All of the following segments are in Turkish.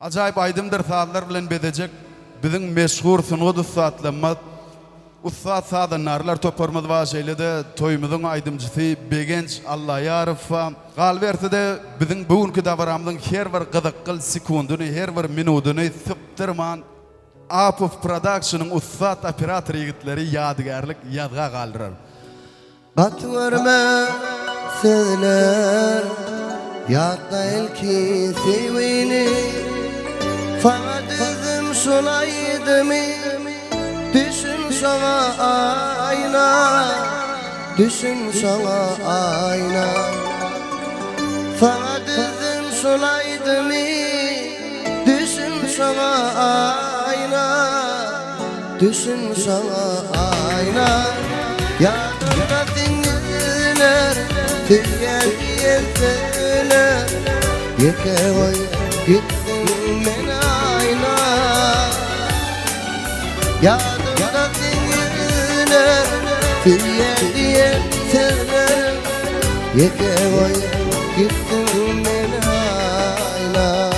Acayip aydımdır saatlar bilen bedecek bizim meşhur sunud ustaatlamad ustaat sadanlarlar toparmaz vaşeylede toyumuzun aydımcısı Begenç Allah yarıfa galverse de bizim bugünkü davaramızın her bir gıdıkkıl sekundunu her bir minutunu sıptırman Apuf Production'ın ustaat operatör yigitleri yadigarlık yadga kaldırır. Batverme sözler yadda elki sevini Famadızım şolaydı mı düşün sana ayna düşün sana ayna Famadızım şolaydı mı düşün sana ayna düşün sana ayna Yadımda dinler Tüyer yeter Yeke oy gittin men ayna Yadımda dinler Tüyer yeter Yeke oy gittin men ayna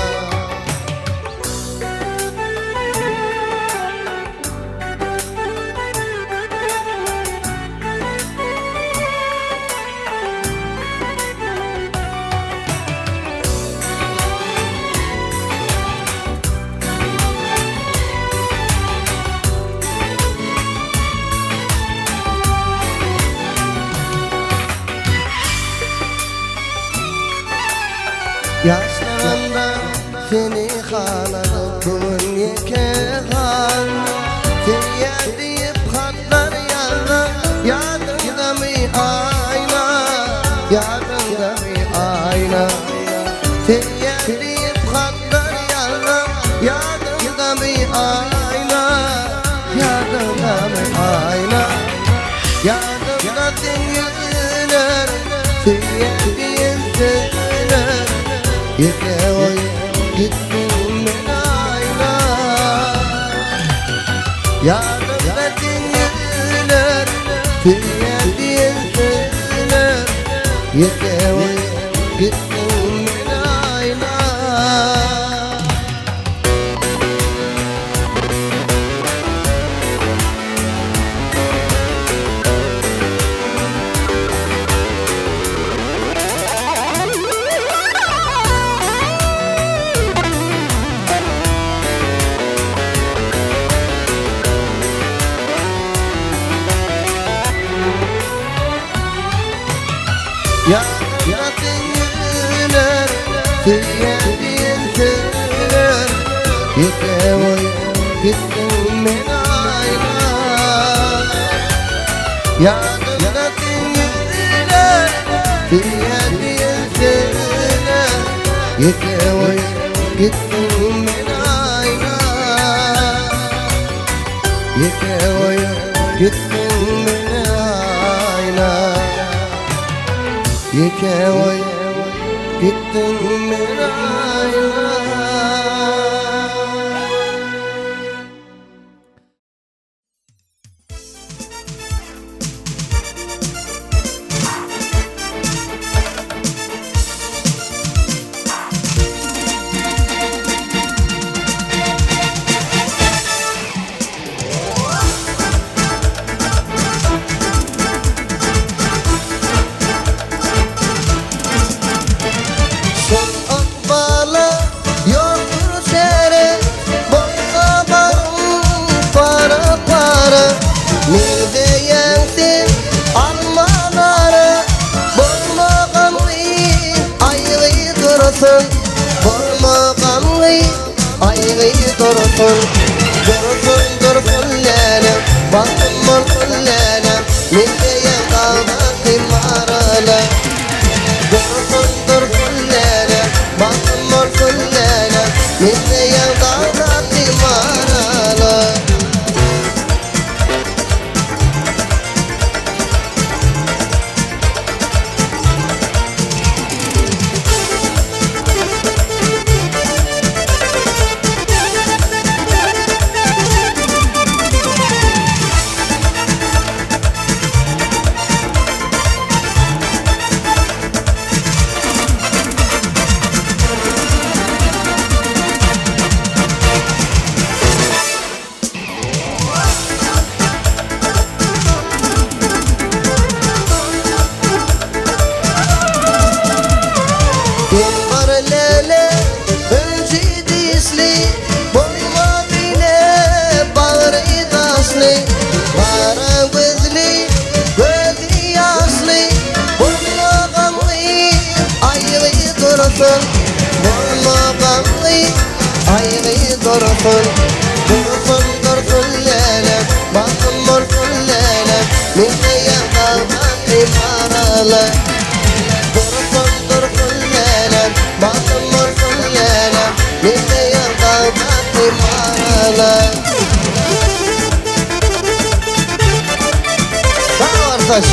Yaşlarında seni haladı bugün yeke hal Seni deyip hatlar yazdı Yadımda mı ayna Yadımda mı ayna Seni deyip hatlar yazdı Yadımda mı ayna Yadımda mı ayna Yadımda dinler Seni deyip söyler Yeke oy gittin men ayna Yadımda dinler Tüyer diye söyler Yeke oy gittin men ayna Yadımda dinler Tüyer diye söyler Yeke oy gittin men ayna Yadımda dinler Tüyer diye söyler Yeke oy gittin men ayna Yeke oy gittin men ayna Yeke oy gittin men ayna Dursun lenem Bakmur kullenem Nideye kalbaki marale Dursun lenem Bakmur kullenem Nideye kalbaki marale ayrı dursun. Dursun dursun lelem, bakım olsun lelem, milleye kalmak imaralı. Dursun dursun lelem, bakım olsun lelem, milleye kalmak imaralı. Sağ ol arkadaş.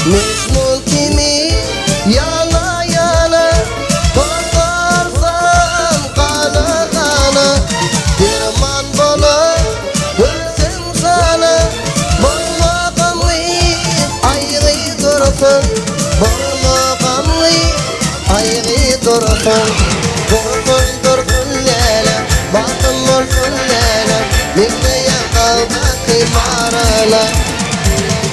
Mecnun kimi yana yana kotarsam kana kana, derman bolup ölsem sana, bolmagamlı ayrı dursun, bolmagamlı ayrı dursun. Dursun dursun lelem, bakım olsun lelem, milleye kalmak imaralı.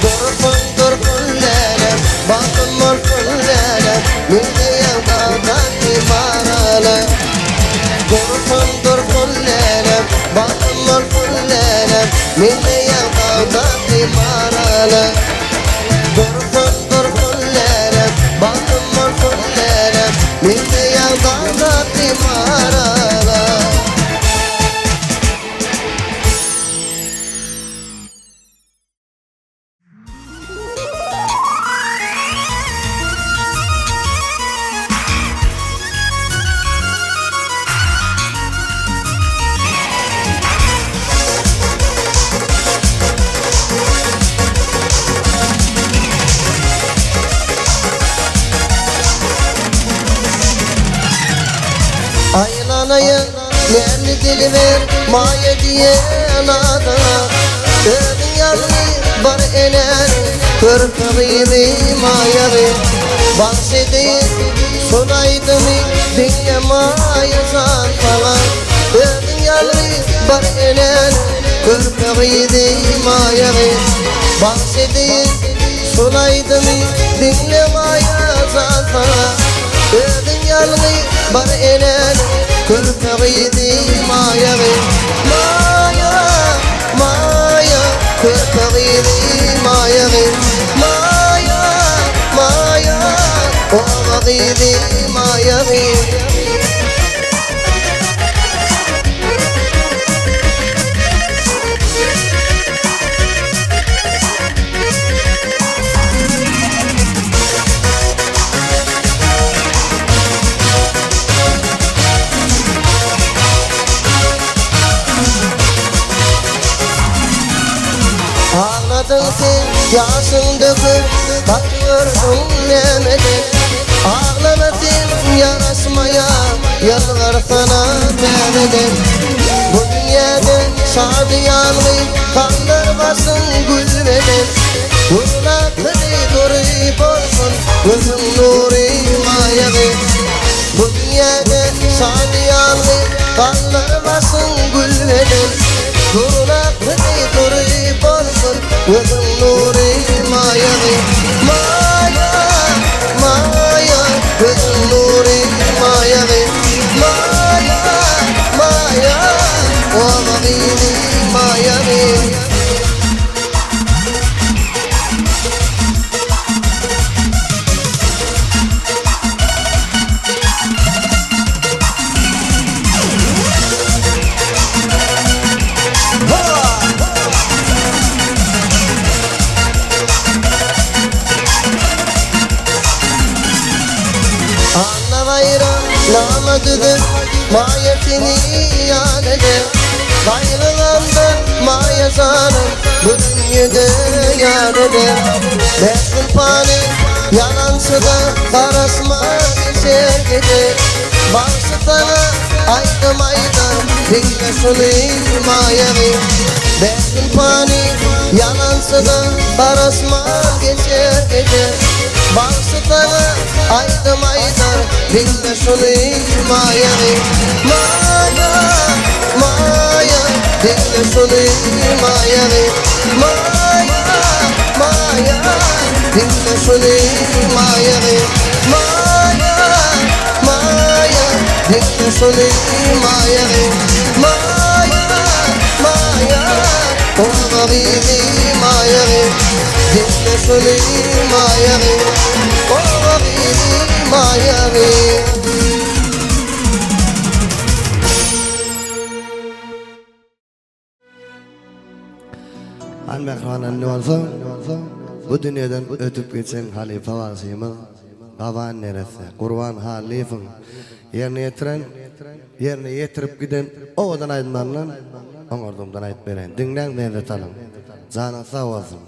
Dursun dursun lelem, bakım olsun lelem, milleye kalmak imaralı. Dursun dursun lelem, bakım olsun lelem, milleye kalmak imaralı. Dursun dursun lelem, bakım olsun lelem, milleye kalmak imaralı. Aylanayım, nerli dili ver, maya diye anadına. Ödün yanlı bar elen, körpağıydı mayalı. Bahsedeyim, sunaydım dinle maya zan falan. Ödün yanlı bar elen, körpağıydı mayalı. Bahsedeyim, sunaydım dinle maya zan falan. Ödün yanlı bar elen, körpağıydı mayalı. Maya, maya, körpağıydı mayalı. Maya, maya, ovağıydı mayalı. Ağladın sen, yaşın döküp bakıyordun nemeden. Ağlama sen, yarasmaya yalvar sana demeden. Bu dünyada şadiyanlı kanlar basın gülmeden. Vurulaklı duruyup olsun gözün nuri mayalı. Bu dünyada şadiyanlı kanlar basın gülmeden. Vurulaklı duruyup olsun gözün nuri mayalı. Maya, maya, gözün nuri mayalı. Maya, maya, ovağıydı mayalı. Anla bayram namadıdır, mayetini yad eder. Gayrılandan maya sanım, bu dünyada yad eder. Beş panik yalansı da karasma geçer gider. Varsa sana aydım aydım, dinle şunu mayalı. Beş panik yalansı da karasma geçer gider. Varsa sana aydım aydım, dinle şunu mayalı. Maya, maya, dinle şunu mayalı. suni maya maya maya dinle suni maya maya maya o habibi maya dinle suni maya o habibi maya Al-Mehranen olsa bu dünyadan ötüp geçen halife vasımı Gavan neresi, Kurban halifin yerine yetirip giden oğudan aydınlarla onurdumdan ayıp veren dinlen neyde talım canın sağ olsun.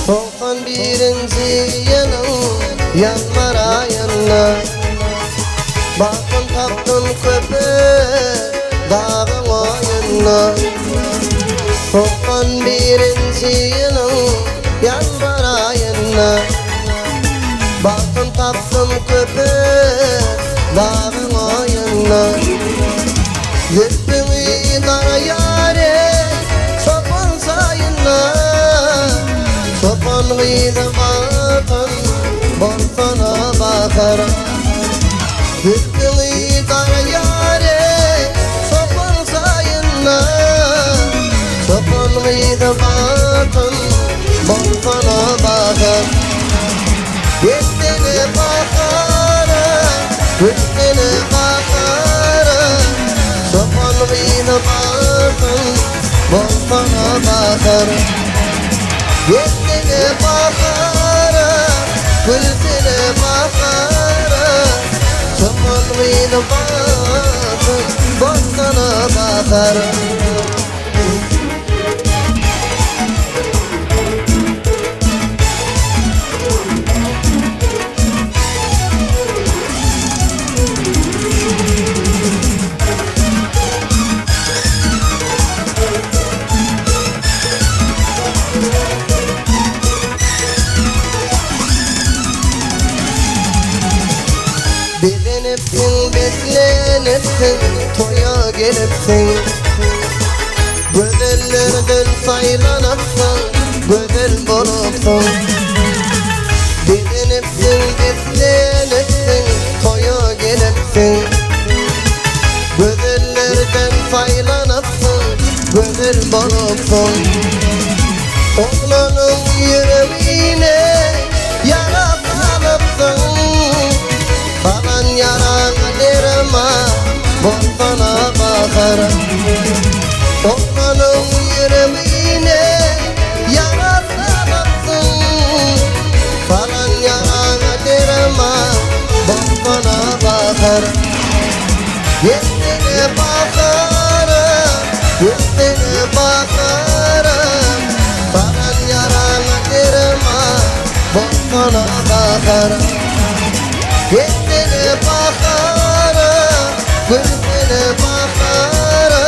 Tolkan birinci yanım yanmara yanına bakın taptın köpü dağın oyununa Tolkan birinci yanım yanmara yanına bakın taptın köpü dağın oyununa Zülfünü kara yâre sopan sayınla Sopan gıydı batın bolsana bakar Zülfünü kara yâre sopan sayınla Sopan gıydı batın bolsana bakar Gittiğine bakara, gittiğine bakara Sopan gıydı batın bolsana bakar Gittiğine bakara, gülsine bakara Sopan gıydı batın bolsana bakar Belenipsin, beslenipsin, toya gelipsin Gözellerden saylanapsın, gözel bolupsun Belenipsin, beslenipsin, toya gelipsin Gözellerden saylanapsın, gözel bolupsun Oğlanın yüreğine yara salıpsın Falan yarana derema bolsana bakar Oğlanın yüreğine yara salıpsın Falan yarana derema bolsana bakar Gittiğine bakara, gittiğine bakara Falan yarana derema bolsana bakar Gittiğine bakara, gülsine bakara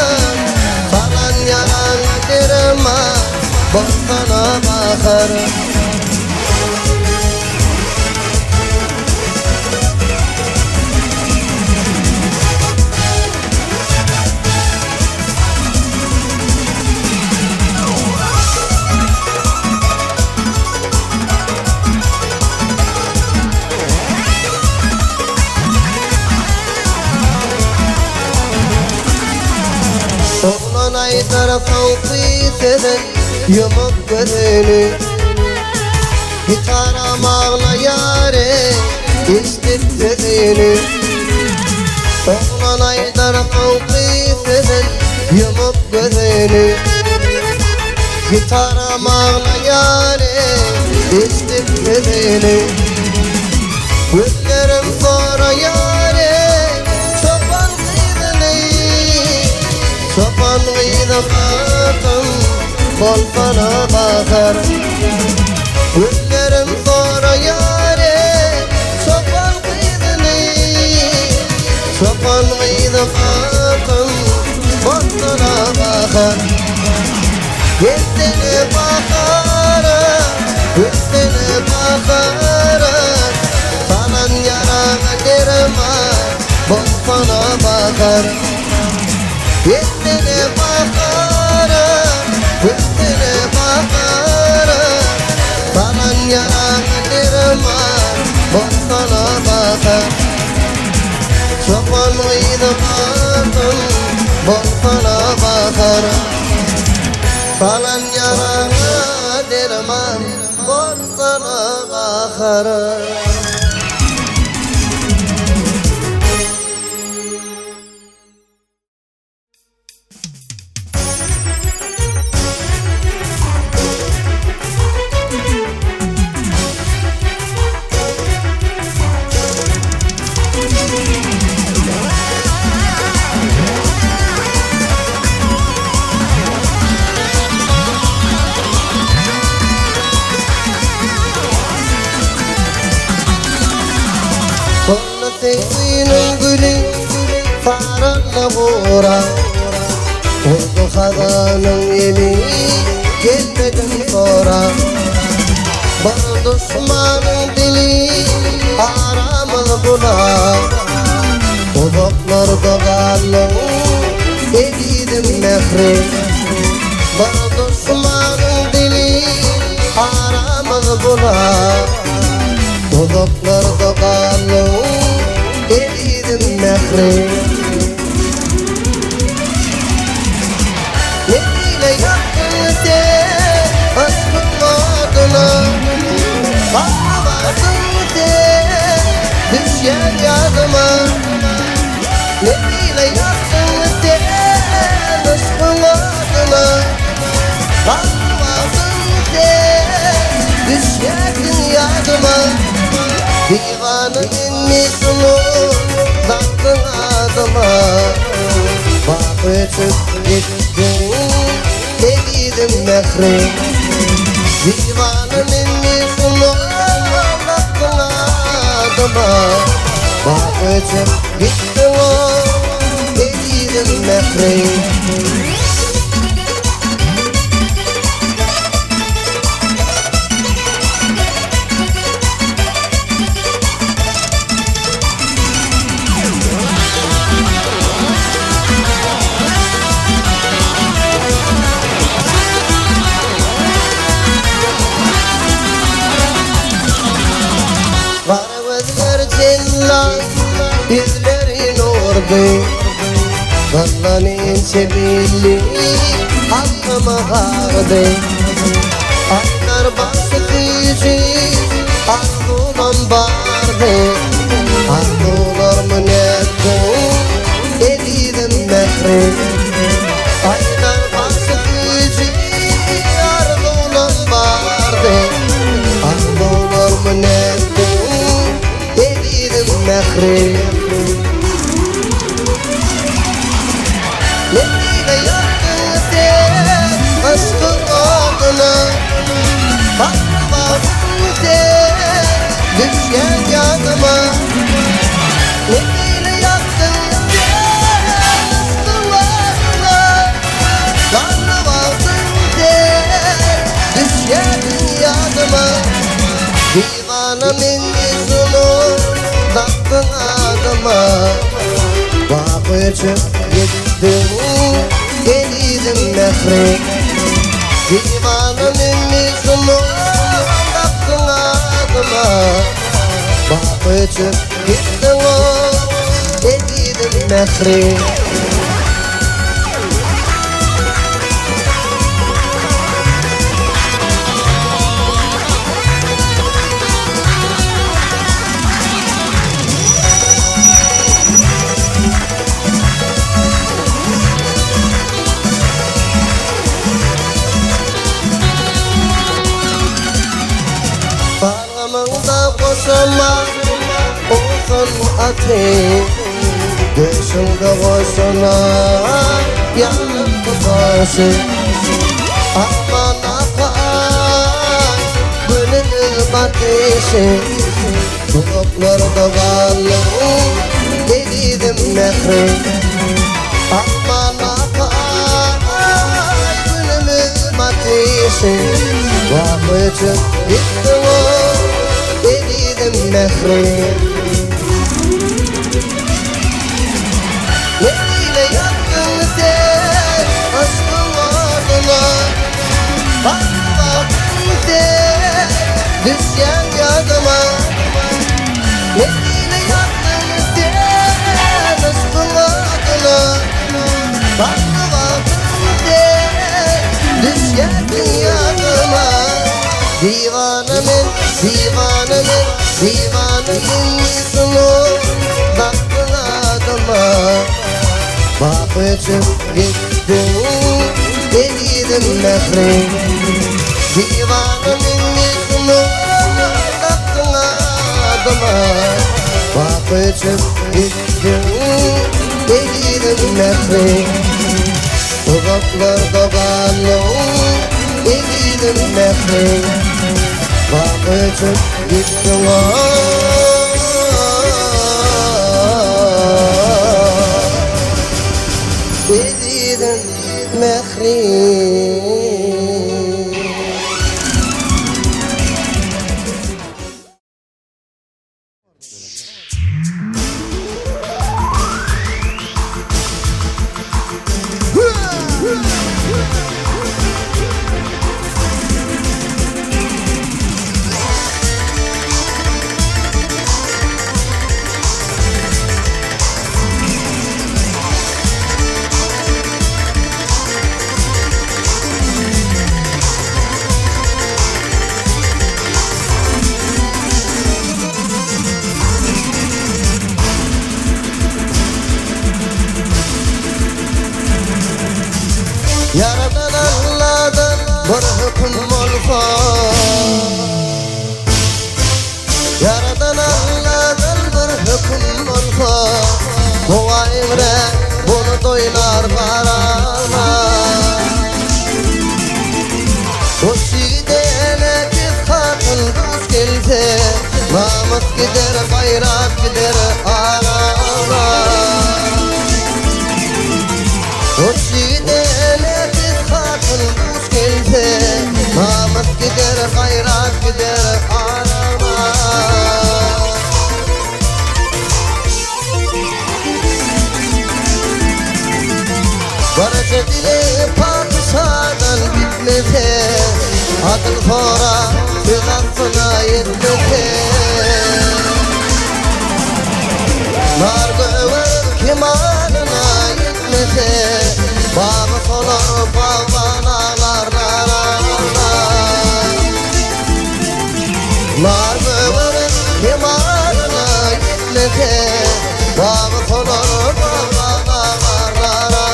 Falan yalan derema, bolsana bakar Oğlan aydar kalkıyseden yumuk gözünü Gitara mağla yâre istik sesini Oğlan aydar kalkıyseden yumuk gözünü Gitara mağla yâre istik sesini Güllerim sonra yâre çoban kıydını Çoban gıydı batın bolsana bakar Güllerim sonra yâre çoban kıydını Çoban bakar Yüzüne bakarım Yüzüne bakarım Sanan yarana derman Bozsana bakar Yüzüne bakarım Yüzüne bakarım Sanan yarana derman Bozsana bakar Çoban uyudım ağzım Bozsana bakar Sanan yarana derman Bozsana bakar Senin gülün sararla vura Vurdu hadanın eli gelmeden sonra Bana düşmanın dili aramız bula Uzaklarda kalın edidim mehri Bana düşmanın dili aramız bula Uzaklarda kalın edidim mehri Ne ile yaktın sen aşkın adına Anlamadın sen düşen yadıma Ne ile yaktın sen aşkın adına Anlamadın sen düşen yadıma Divanın mislu Zaktın adıma Bak ötüp gittin Edidim mehri Divanın mislu Zaktın adıma Bak ötüp gittin Edidim mehri Yüzlerin ordu Vallahin çebilli Aklıma hardı Aylar başı kıyıcı Aklıman bardı Aklılar mı neddin Edidim mehri Aylar başı kıyıcı Aklıman bardı Aklılar mı neddin Edidim mehri Ne ile yaktın sen aşkın adına Bakmadın sen düşen yadıma Ne ile yaktın sen aşkın adına Bakmadın sen düşen yadıma Divanımın yüzünü taktın adıma Bak ötüp gittin Edidim mehri Divanımın yüzünü taktın adıma Bak ötüp gittin Edidim mehri Bağlamında koşama olsun ateş Göğsümde koşuna yanıp tutarsın Aman akay gönül ateşi Bulutlarda varlığım edidim mehri Aman akay etmişsin Vakıcım gittin o Eliydin mehrim Neyle yaktın sen aşkın ardına Baktın sen düşen yadıma Neyle yaktın sen aşkın ardına Baktın sen düşen yadıma Divanemin, divanemin, divanemin yüzünü Baktın adıma Bakıcım gittin, eliydin mehrim Divanımın yüzünü taktın adıma Bakıcım gittin, eliydin mehrim Uzaklarda kalın, eliydin mehrim Bakıcım gittin Eliydin mehrim Yaradan Allah'dan bir hüküm olsa Yaradan Allah'dan bir hüküm olsa Bu emre bunu doylar kararına O şidene ki kadın düz gelse Namus gider, gayrat gider arana O şidene düz gelse Namus gider, gayrat gider arana Barca dili padişahdan bitmese Adıl sonra söz aslına yetmese Nar göğür kemalına yetmese Bağlı solar bağlanalar narana Nar göğür kemalına yetmese Bağlı solar bağlanalar narana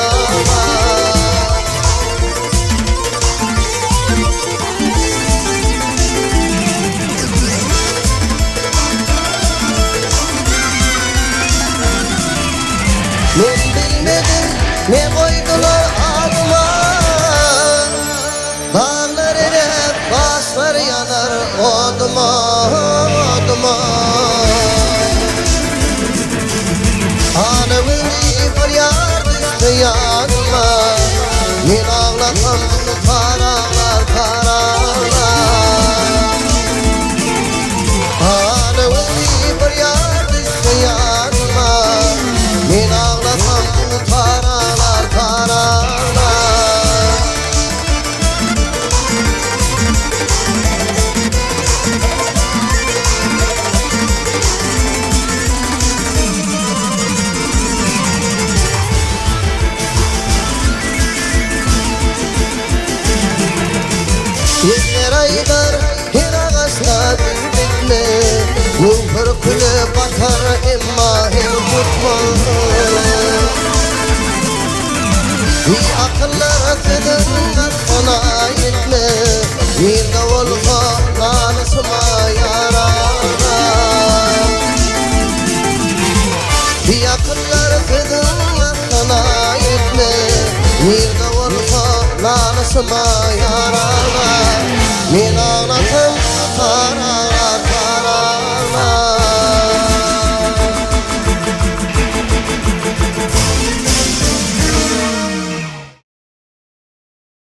Ben bilmedim ne koydular adıma Dağlar erer, başlar yanar oduma, oduma Hanımın bir yar düştü yanıma Ben ağlasam karalar, karalar Hanımın bir yar düştü yanıma Ben ağlasam karalar, karalar Yüzler aydar her ağaçta bir bekle Yıldır külü batar emma hem tutmaz Bir akıllara tedin aklına yetme Bir de olsa lanısıma yarana Bir akıllara tedin aklına yetme Bir de olsa lanısıma yarana Men ağlasam karar